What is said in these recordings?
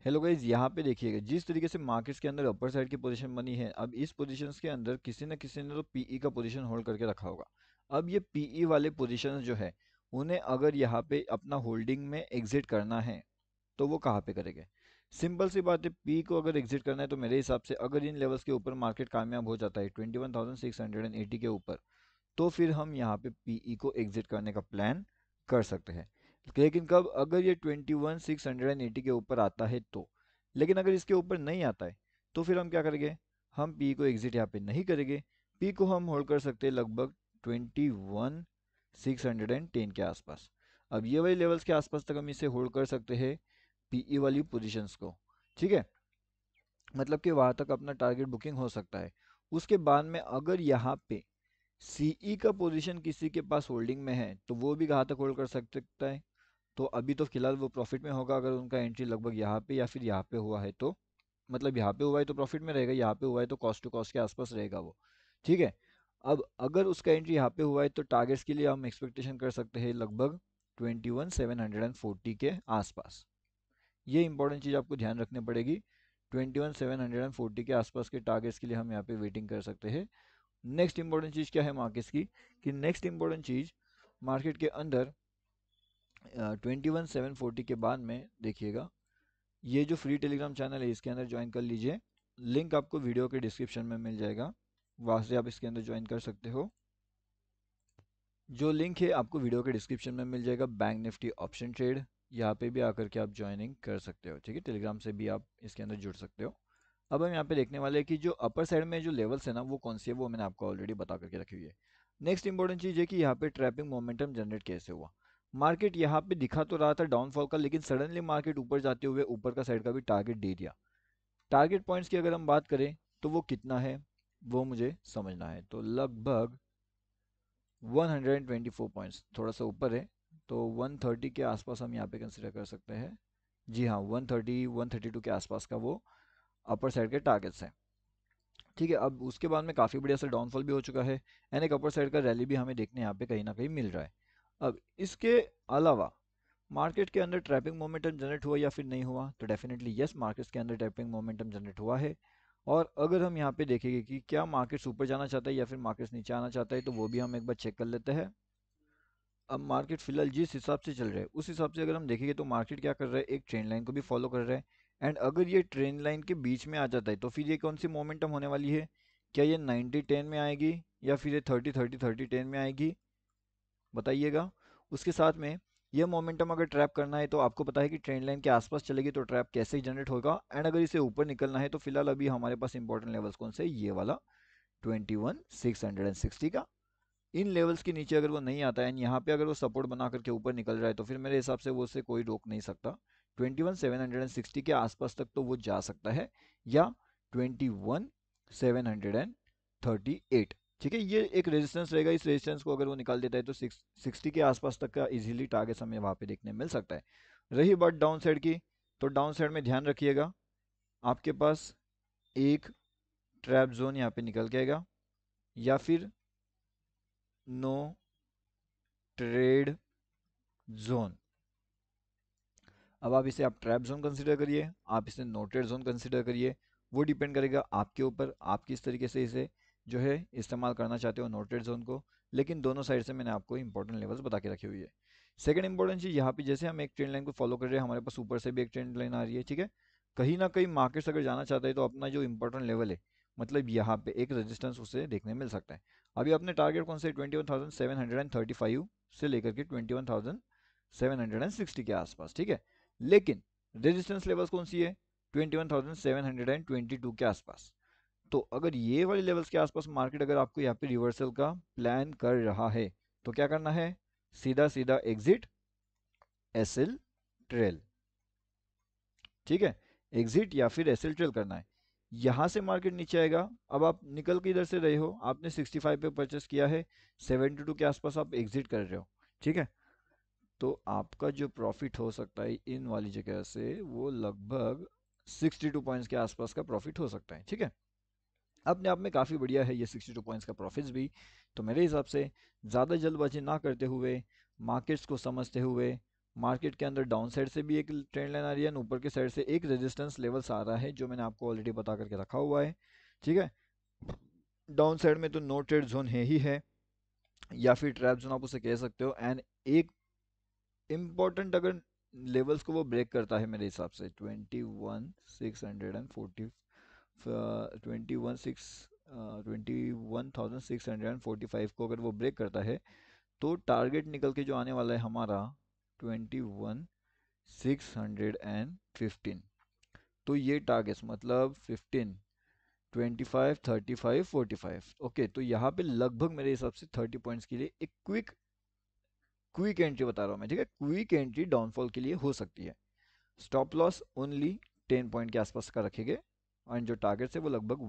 Hello guys, यहाँ पे देखिएगा जिस तरीके से मार्केट्स के अंदर अपर साइड की पोजीशन बनी है, अब इस पोजीशंस के अंदर किसी न किसी ने तो पीई का पोजीशन होल्ड करके रखा होगा। अब ये पीई वाले पोजीशंस जो है, उन्हें अगर यहाँ पे अपना होल्डिंग में एग्जिट करना है तो वो कहाँ पे करेंगे? सिंपल सी बात है, पी को अगर एग्जिट करना है तो मेरे हिसाब से अगर इन लेवल्स के ऊपर मार्केट कामयाब हो जाता है 21,680 के ऊपर, तो फिर हम यहाँ पे पीई को एग्जिट करने का प्लान कर सकते हैं। लेकिन कब? अगर ये 21,680 के ऊपर आता है तो। लेकिन अगर इसके ऊपर नहीं आता है तो फिर हम क्या करेंगे? हम पी को एग्जिट यहाँ पे नहीं करेंगे। पी को हम होल्ड कर सकते हैं लगभग 21,610 के आसपास। अब ये वाली लेवल्स के आसपास तक हम इसे होल्ड कर सकते हैं, पीई वाली पोजीशंस को। ठीक है, मतलब कि वहां तक अपना टारगेट बुकिंग हो सकता है। उसके बाद में अगर यहाँ पे सीई का पोजीशन किसी के पास होल्डिंग में है तो वो भी कहाँ तक होल्ड कर सकता है? तो अभी तो फिलहाल वो प्रॉफिट में होगा अगर उनका एंट्री लगभग यहाँ पे या फिर यहाँ पे हुआ है तो। मतलब यहाँ पे हुआ है तो प्रॉफिट में रहेगा, यहाँ पे हुआ है तो कॉस्ट टू कॉस्ट के आसपास रहेगा वो। ठीक है, अब अगर उसका एंट्री यहाँ पे हुआ है तो टारगेट्स के लिए हम एक्सपेक्टेशन कर सकते हैं लगभग 21,740 के आसपास। ये इंपॉर्टेंट चीज़ आपको ध्यान रखनी पड़ेगी। 21,740 के आसपास के टारगेट्स के लिए हम यहाँ पे वेटिंग कर सकते हैं। नेक्स्ट इंपॉर्टेंट चीज़ क्या है मार्केट्स की, कि नेक्स्ट इंपॉर्टेंट चीज़ मार्केट के अंदर 21,740 के बाद में देखिएगा, ये जो फ्री टेलीग्राम चैनल है इसके अंदर ज्वाइन कर लीजिए। लिंक आपको वीडियो के डिस्क्रिप्शन में मिल जाएगा, वहाँ से आप इसके अंदर ज्वाइन कर सकते हो। जो लिंक है आपको वीडियो के डिस्क्रिप्शन में मिल जाएगा, बैंक निफ्टी ऑप्शन ट्रेड, यहाँ पे भी आकर के आप ज्वाइनिंग कर सकते हो। ठीक है, टेलीग्राम से भी आप इसके अंदर जुड़ सकते हो। अब हम यहाँ पे देखने वाले हैं कि जो अपर साइड में जो लेवल्स है ना वो कौन सी है, वो मैंने आपको ऑलरेडी बता करके रखी हुई है। नेक्स्ट इंपॉर्टेंट चीज़ है कि यहाँ पे ट्रैपिंग मोमेंटम जनरेट कैसे हुआ। मार्केट यहाँ पे दिखा तो रहा था डाउनफॉल का, लेकिन सडनली मार्केट ऊपर जाते हुए ऊपर का साइड का भी टारगेट दे दिया। टारगेट पॉइंट्स की अगर हम बात करें तो वो कितना है वो मुझे समझना है, तो लगभग 124 पॉइंट्स, थोड़ा सा ऊपर है, तो 130 के आसपास हम यहाँ पे कंसिडर कर सकते हैं। जी हाँ, 130 132 के आसपास का वो अपर साइड के टारगेट्स हैं। ठीक है, अब उसके बाद में काफ़ी बढ़िया सा डाउनफॉल भी हो चुका है, एंड एक अपर साइड का रैली भी हमें देखने यहाँ पे कहीं ना कहीं मिल रहा है। अब इसके अलावा मार्केट के अंदर ट्रैपिंग मोमेंटम जनरेट हुआ या फिर नहीं हुआ, तो डेफिनेटली यस, मार्केट्स के अंदर ट्रैपिंग मोमेंटम जनरेट हुआ है। और अगर हम यहाँ पे देखेंगे कि क्या मार्केट्स ऊपर जाना चाहता है या फिर मार्केट्स नीचे आना चाहता है, तो वो भी हम एक बार चेक कर लेते हैं। अब मार्केट फिलहाल जिस हिसाब से चल रहा है उस हिसाब से अगर हम देखेंगे तो मार्केट क्या कर रहा है, एक ट्रेंड लाइन को भी फॉलो कर रहा है। एंड अगर ये ट्रेंड लाइन के बीच में आ जाता है तो फिर ये कौन सी मोमेंटम होने वाली है? क्या ये 90-10 में आएगी या फिर ये 30-30-30-10 में आएगी? बताइएगा। उसके साथ में यह मोमेंटम अगर ट्रैप करना है तो आपको पता है कि ट्रेंड लाइन के आसपास चलेगी तो ट्रैप कैसे जनरेट होगा, एंड अगर इसे ऊपर निकलना है तो फिलहाल अभी हमारे पास इंपॉर्टेंट लेवल्स कौन से, ये वाला 21,660 का। इन लेवल्स के नीचे अगर वो नहीं आता है, यहाँ पे अगर वो सपोर्ट बना करके ऊपर निकल रहा है तो फिर मेरे हिसाब से वो उसे कोई रोक नहीं सकता। 21,760 के आसपास तक तो वो जा सकता है, या 21,738। ठीक है, ये एक रेजिस्टेंस रहेगा, इस रेजिस्टेंस को अगर वो निकाल देता है तो 60 के आसपास तक का इजीली टारगेट हमें वहाँ पे देखने मिल सकता है। रही बात डाउन साइड की, तो डाउन साइड में ध्यान रखिएगा, आपके पास एक ट्रैप जोन यहाँ पे निकल के आएगा, या फिर नो ट्रेड जोन। अब आप इसे आप ट्रैप जोन कंसिडर करिए, आप इसे नोटेड जोन कंसिडर करिए, वो डिपेंड करेगा आपके ऊपर, आप किस तरीके से इसे जो है इस्तेमाल करना चाहते हो नोटेड जोन को। लेकिन दोनों साइड से मैंने आपको इंपॉर्टेंट लेवल्स बता के रखी हुई है। सेकंड इंपॉर्टेंट चीज़, यहाँ पे जैसे हम एक ट्रेंड लाइन को फॉलो कर रहे हैं, हमारे पास ऊपर से भी एक ट्रेंड लाइन आ रही है। ठीक है, कहीं ना कहीं मार्केट्स अगर जाना चाहता है तो अपना जो इंपॉर्टेंट लेवल है, मतलब यहाँ पे एक रेजिस्टेंस उसे देखने मिल सकता है। अभी अपने टारगेट कौन से, 21,735 से लेकर के 21,760 के आसपास। ठीक है, लेकिन रेजिस्टेंस लेवल्स कौन सी है, 21,722 के आसपास। तो अगर ये वाले लेवल्स के आसपास मार्केट अगर आपको यहाँ पे रिवर्सल का प्लान कर रहा है तो क्या करना है, सीधा सीधा एग्जिट एसएल ट्रेल। ठीक है, एग्जिट या फिर एसएल ट्रेल करना है। यहां से मार्केट नीचे आएगा, अब आप निकल के इधर से रहे हो, आपने 65 पे परचेस किया है, 72 के आसपास आप एग्जिट कर रहे हो। ठीक है, तो आपका जो प्रॉफिट हो सकता है इन वाली जगह से वो लगभग 62 पॉइंट्स के आसपास का प्रॉफिट हो सकता है। ठीक है, अपने आप में काफ़ी बढ़िया है ये 62 पॉइंट्स का प्रॉफिट्स भी। तो मेरे हिसाब से ज़्यादा जल्दबाजी ना करते हुए, मार्केट्स को समझते हुए, मार्केट के अंदर डाउन साइड से भी एक ट्रेंड लाइन आ रही है, ऊपर के साइड से एक रेजिस्टेंस लेवल्स आ रहा है जो मैंने आपको ऑलरेडी बता करके रखा हुआ है। ठीक है, डाउन साइड में तो नो ट्रेड जोन है ही है, या फिर ट्रैप जोन आप उसे कह सकते हो। एंड एक इम्पॉर्टेंट अगर लेवल्स को वो ब्रेक करता है मेरे हिसाब से 21,640, 21,645 को अगर वो ब्रेक करता है तो टारगेट निकल के जो आने वाला है हमारा 21,615। तो ये टारगेट्स मतलब 15, 25, 35, 45। ओके, तो यहाँ पे लगभग मेरे हिसाब से 30 पॉइंट्स के लिए एक क्विक एंट्री बता रहा हूँ मैं। ठीक है, क्विक एंट्री डाउनफॉल के लिए हो सकती है। स्टॉप लॉस ओनली 10 पॉइंट के आसपास का रखेंगे, और जो टारगेट है वो लगभग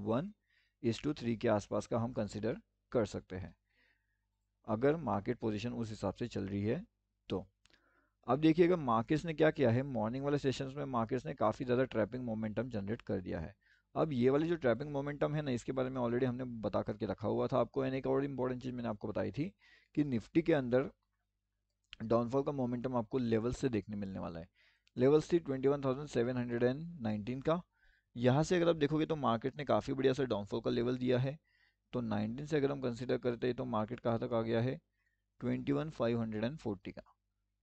1:3 के आसपास का हम कंसिडर कर सकते हैं अगर मार्केट पोजीशन उस हिसाब से चल रही है तो। अब देखिएगा मार्केट्स ने क्या किया है, मॉर्निंग वाले सेशंस में मार्केट्स ने काफ़ी ज़्यादा ट्रैपिंग मोमेंटम जनरेट कर दिया है। अब ये वाली जो ट्रैपिंग मोमेंटम है ना, इसके बारे में ऑलरेडी हमने बता करके रखा हुआ था आपको। एंड एक और इम्पॉर्टेंट चीज़ मैंने आपको बताई थी कि निफ्टी के अंदर डाउनफॉल का मोमेंटम आपको लेवल से देखने मिलने वाला है। लेवल्स थी 21,719 का। यहाँ से अगर आप देखोगे तो मार्केट ने काफ़ी बढ़िया सा डाउनफॉल का लेवल दिया है। तो 19 से अगर हम कंसिडर करते हैं तो मार्केट कहाँ तक आ गया है, 21,540 का।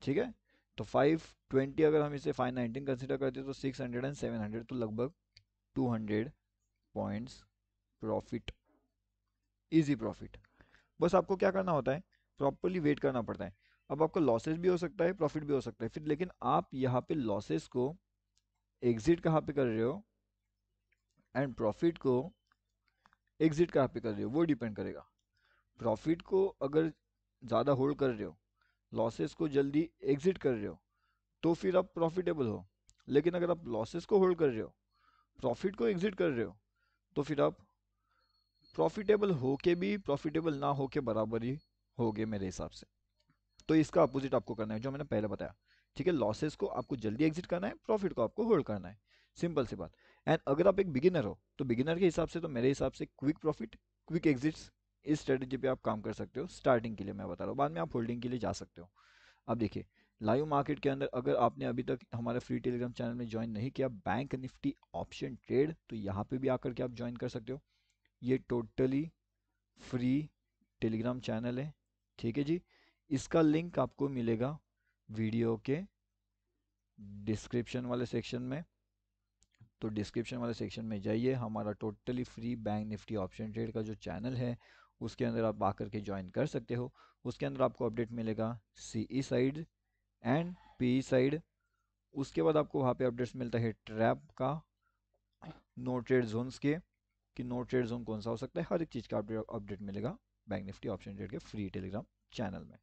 ठीक है, तो 520 अगर हम इसे 519 कंसिडर करते हैं तो 600 एंड 700, तो लगभग 200 पॉइंट्स प्रॉफिट, इजी प्रॉफिट। बस आपको क्या करना होता है, प्रॉपरली वेट करना पड़ता है। अब आपका लॉसेस भी हो सकता है, प्रॉफिट भी हो सकता है फिर, लेकिन आप यहाँ पे लॉसेस को एग्जिट कहाँ पे कर रहे हो एंड प्रॉफिट को एग्जिट कहाँ पे कर रहे हो वो डिपेंड करेगा। प्रॉफिट को अगर ज़्यादा होल्ड कर रहे हो, लॉसेस को जल्दी एग्जिट कर रहे हो, तो फिर आप प्रॉफिटेबल हो। लेकिन अगर आप लॉसेस को होल्ड कर रहे हो, प्रॉफिट को एग्जिट कर रहे हो, तो फिर आप प्रॉफिटेबल हो के भी प्रॉफिटेबल ना हो के बराबर ही होगे मेरे हिसाब से। तो इसका अपोजिट आपको करना है जो मैंने पहले बताया। ठीक है, लॉसेस को आपको जल्दी एग्जिट करना है, प्रॉफिट को आपको होल्ड करना है, सिंपल सी बात। एंड अगर आप एक बिगिनर हो तो बिगिनर के हिसाब से तो मेरे हिसाब से क्विक प्रॉफिट, क्विक एग्जिट्स, इस स्ट्रेटेजी पे आप काम कर सकते हो स्टार्टिंग के लिए। मैं बता रहा हूँ, बाद में आप होल्डिंग के लिए जा सकते हो। अब देखिए लाइव मार्केट के अंदर अगर आपने अभी तक हमारे फ्री टेलीग्राम चैनल में ज्वाइन नहीं किया बैंक निफ्टी ऑप्शन ट्रेड, तो यहाँ पे भी आकर के आप ज्वाइन कर सकते हो। ये टोटली फ्री टेलीग्राम चैनल है। ठीक है जी, इसका लिंक आपको मिलेगा वीडियो के डिस्क्रिप्शन वाले सेक्शन में। तो डिस्क्रिप्शन वाले सेक्शन में जाइए, हमारा totally free bank Nifty option trade का जो चैनल है उसके अंदर आप आकर के ज्वाइन कर सकते हो। उसके अंदर आपको अपडेट मिलेगा CE side and P side. उसके बाद आपको वहाँ पे अपडेट्स मिलता है ट्रैप का, नो ट्रेड जोन्स के, कि नो ट्रेड जोन कौन सा हो सकता है, हर एक चीज़ का अपडेट मिलेगा बैंक निफ्टी ऑप्शन ट्रेड के फ्री टेलीग्राम चैनल में।